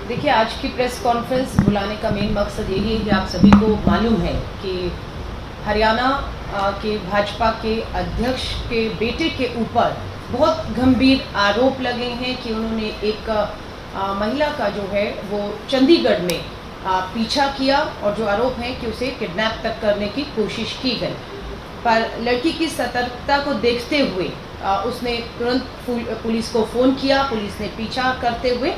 देखिए, आज की प्रेस कॉन्फ्रेंस बुलाने का मेन मकसद यही है कि आप सभी को मालूम है कि हरियाणा के भाजपा के अध्यक्ष के बेटे के ऊपर बहुत गंभीर आरोप लगे हैं कि उन्होंने एक महिला का जो है वो चंडीगढ़ में पीछा किया और जो आरोप है कि उसे किडनैप तक करने की कोशिश की गई। पर लड़की की सतर्कता को देखते हुए उसने तुरंत पुलिस को फ़ोन किया। पुलिस ने पीछा करते हुए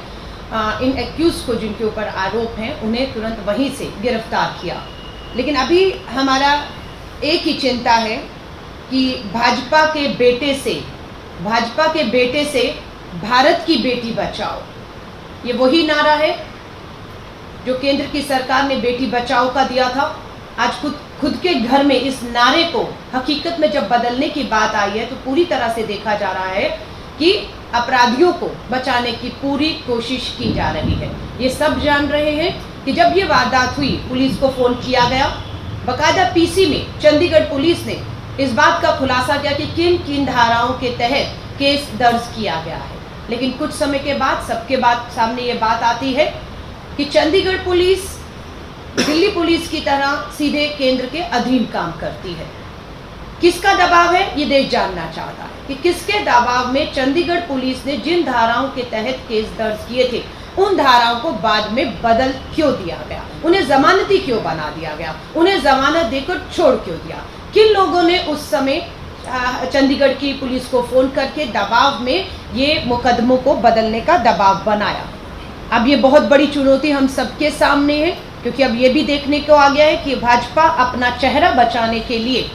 इन एक्यूज को जिनके ऊपर आरोप हैं उन्हें तुरंत वहीं से गिरफ्तार किया। लेकिन अभी हमारा एक ही चिंता है कि भाजपा के बेटे से भारत की बेटी बचाओ, ये वही नारा है जो केंद्र की सरकार ने बेटी बचाओ का दिया था। आज खुद के घर में इस नारे को हकीकत में जब बदलने की बात आई है तो पूरी तरह से देखा जा रहा है कि अपराधियों को बचाने की पूरी कोशिश की जा रही है। ये सब जान रहे हैं कि जब ये वारदात हुई पुलिस को फ़ोन किया गया। बाकायदा पीसी में चंडीगढ़ पुलिस ने इस बात का खुलासा किया कि किन किन धाराओं के तहत केस दर्ज किया गया है। लेकिन कुछ समय के बाद सबके सामने ये बात आती है कि चंडीगढ़ पुलिस दिल्ली पुलिस की तरह सीधे केंद्र के अधीन काम करती है। किसका दबाव है ये देश जानना चाहता है कि किसके दबाव में चंडीगढ़ पुलिस ने जिन धाराओं के तहत केस दर्ज किए थे उन धाराओं को बाद में बदल क्यों दिया गया, उन्हें जमानती क्यों बना दिया गया, उन्हें जमानत देकर छोड़ क्यों दिया। किन लोगों ने उस समय चंडीगढ़ की पुलिस को फोन करके दबाव में ये मुकदमों को बदलने का दबाव बनाया। अब ये बहुत बड़ी चुनौती हम सबके सामने है, क्योंकि अब ये भी देखने को आ गया है कि भाजपा अपना चेहरा बचाने के लिए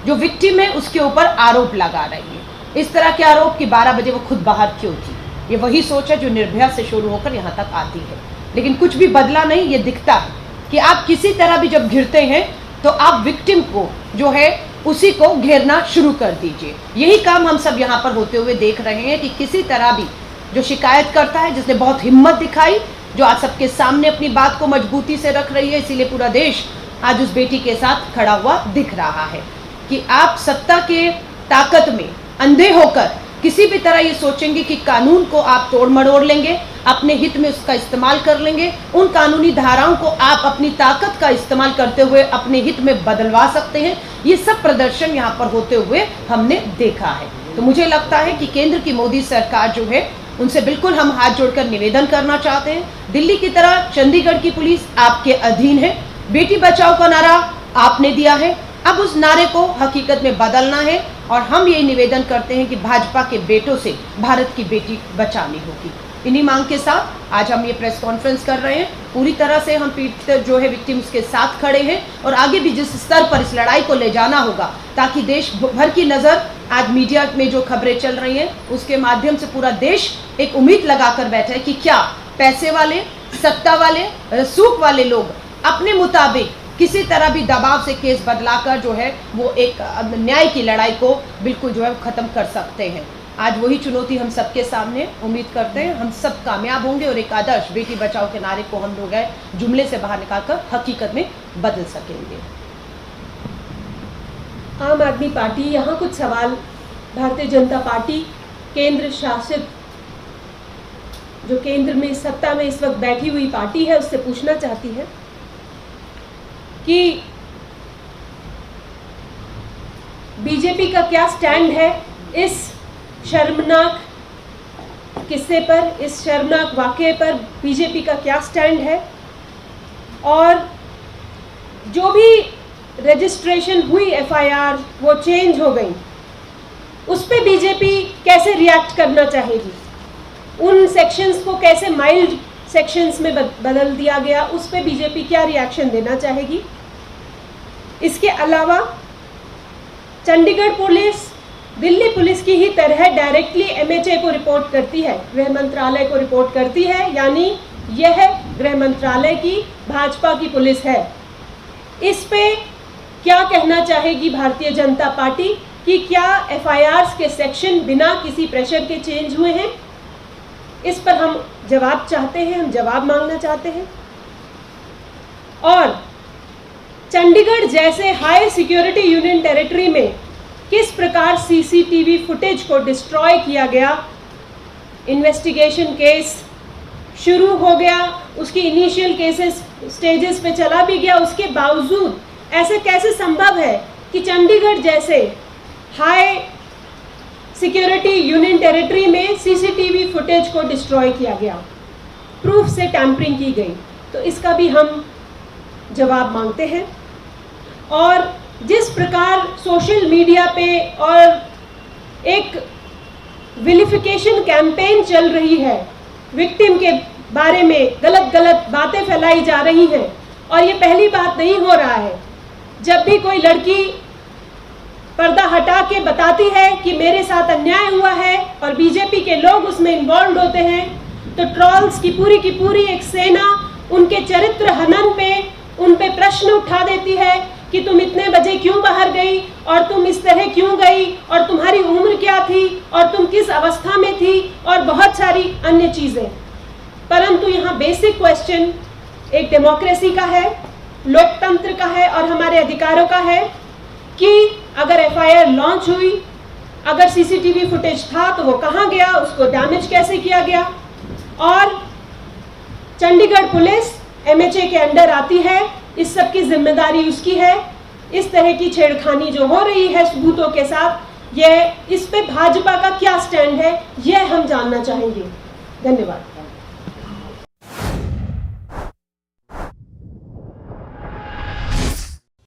जो विक्टिम है उसके ऊपर आरोप लगा रही है। इस तरह के आरोप कि 12 बजे वो खुद बाहर क्यों थी, ये वही सोच है जो निर्भया से शुरू होकर यहाँ तक आती है। लेकिन कुछ भी बदला नहीं। ये दिखता है कि आप किसी तरह भी जब घिरते हैं तो आप विक्टिम को जो है उसी को घेरना शुरू कर दीजिए। यही काम हम सब यहाँ पर होते हुए देख रहे हैं कि किसी तरह भी जो शिकायत करता है, जिसने बहुत हिम्मत दिखाई, जो आज सबके सामने अपनी बात को मजबूती से रख रही है, इसीलिए पूरा देश आज उस बेटी के साथ खड़ा हुआ दिख रहा है कि आप सत्ता के ताकत में अंधे होकर किसी भी तरह ये सोचेंगे कि कानून को आप तोड़ मरोड़ लेंगे, अपने हित में उसका इस्तेमाल कर लेंगे, उन कानूनी धाराओं को आप अपनी ताकत का इस्तेमाल करते हुए अपने हित में बदलवा सकते हैं। ये सब प्रदर्शन यहाँ पर होते हुए हमने देखा है। तो मुझे लगता है कि केंद्र की मोदी सरकार जो है उनसे बिल्कुल हम हाथ जोड़कर निवेदन करना चाहते हैं। दिल्ली की तरह चंडीगढ़ की पुलिस आपके अधीन है। बेटी बचाओ का नारा आपने दिया है, अब उस नारे को हकीकत में बदलना है और हम ये निवेदन करते हैं कि भाजपा के बेटों से भारत की बेटी बचानी होगी। इन्हीं मांग के साथ आज हम ये प्रेस कॉन्फ्रेंस कर रहे हैं। पूरी तरह से हम पीड़ित जो है विक्टिम्स के साथ खड़े हैं और आगे भी जिस स्तर पर इस लड़ाई को ले जाना होगा ताकि देश भर की नज़र आज मीडिया में जो खबरें चल रही हैं उसके माध्यम से पूरा देश एक उम्मीद लगाकर बैठा है कि क्या पैसे वाले, सत्ता वाले, रसूख वाले लोग अपने मुताबिक किसी तरह भी दबाव से केस बदलाकर जो है वो एक न्याय की लड़ाई को बिल्कुल जो है ख़त्म कर सकते हैं। आज वही चुनौती हम सबके सामने, उम्मीद करते हैं हम सब कामयाब होंगे और एक आदर्श बेटी बचाओ के नारे को हम लोग जुमले से बाहर निकालकर हकीकत में बदल सकेंगे। आम आदमी पार्टी यहाँ कुछ सवाल भारतीय जनता पार्टी केंद्र शासित जो केंद्र में सत्ता में इस वक्त बैठी हुई पार्टी है उससे पूछना चाहती है कि बीजेपी का क्या स्टैंड है इस शर्मनाक किस्से पर, इस शर्मनाक वाक़ये पर बीजेपी का क्या स्टैंड है, और जो भी रजिस्ट्रेशन हुई एफआईआर वो चेंज हो गई, उस पे बीजेपी कैसे रिएक्ट करना चाहेगी, उन सेक्शंस को कैसे माइल्ड सेक्शंस में बदल दिया गया, उस पे बीजेपी क्या रिएक्शन देना चाहेगी। इसके अलावा चंडीगढ़ पुलिस दिल्ली पुलिस की ही तरह डायरेक्टली एमएचए को रिपोर्ट करती है, गृह मंत्रालय को रिपोर्ट करती है, यानी यह गृह मंत्रालय की भाजपा की पुलिस है। इस पे क्या कहना चाहेगी भारतीय जनता पार्टी कि क्या एफआईआर्स के सेक्शन बिना किसी प्रेशर के चेंज हुए हैं? इस पर हम जवाब चाहते हैं, हम जवाब मांगना चाहते हैं। और चंडीगढ़ जैसे हाई सिक्योरिटी यूनियन टेरिटरी में किस प्रकार सीसीटीवी फुटेज को डिस्ट्रॉय किया गया, इन्वेस्टिगेशन केस शुरू हो गया, उसकी इनिशियल केसेस स्टेजेस पे चला भी गया, उसके बावजूद ऐसे कैसे संभव है कि चंडीगढ़ जैसे हाई सिक्योरिटी यूनियन टेरिटरी में सीसीटीवी फुटेज को डिस्ट्रॉय किया गया, प्रूफ से टैंपरिंग की गई? तो इसका भी हम जवाब मांगते हैं। और जिस प्रकार सोशल मीडिया पे और एक विलिफिकेशन कैंपेन चल रही है, विक्टिम के बारे में गलत गलत बातें फैलाई जा रही हैं, और ये पहली बात नहीं हो रहा है। जब भी कोई लड़की पर्दा हटा के बताती है कि मेरे साथ अन्याय हुआ है और बीजेपी के लोग उसमें इन्वॉल्व होते हैं, तो ट्रॉल्स की पूरी एक सेना उनके चरित्र हनन पे, उन पे प्रश्न उठा देती है कि तुम इतने बजे क्यों बाहर गई, और तुम इस तरह क्यों गई, और तुम्हारी उम्र क्या थी, और तुम किस अवस्था में थी, और बहुत सारी अन्य चीज़ें। परंतु यहाँ बेसिक क्वेश्चन एक डेमोक्रेसी का है, लोकतंत्र का है और हमारे अधिकारों का है कि अगर एफआईआर लॉन्च हुई, अगर सीसीटीवी फुटेज था तो वो कहाँ गया, उसको डैमेज कैसे किया गया। और चंडीगढ़ पुलिस एमएचए के अंडर आती है, इस सब की जिम्मेदारी उसकी है। इस तरह की छेड़खानी जो हो रही है सबूतों के साथ, इस पे भाजपा का क्या स्टैंड है, यह हम जानना चाहेंगे। धन्यवाद।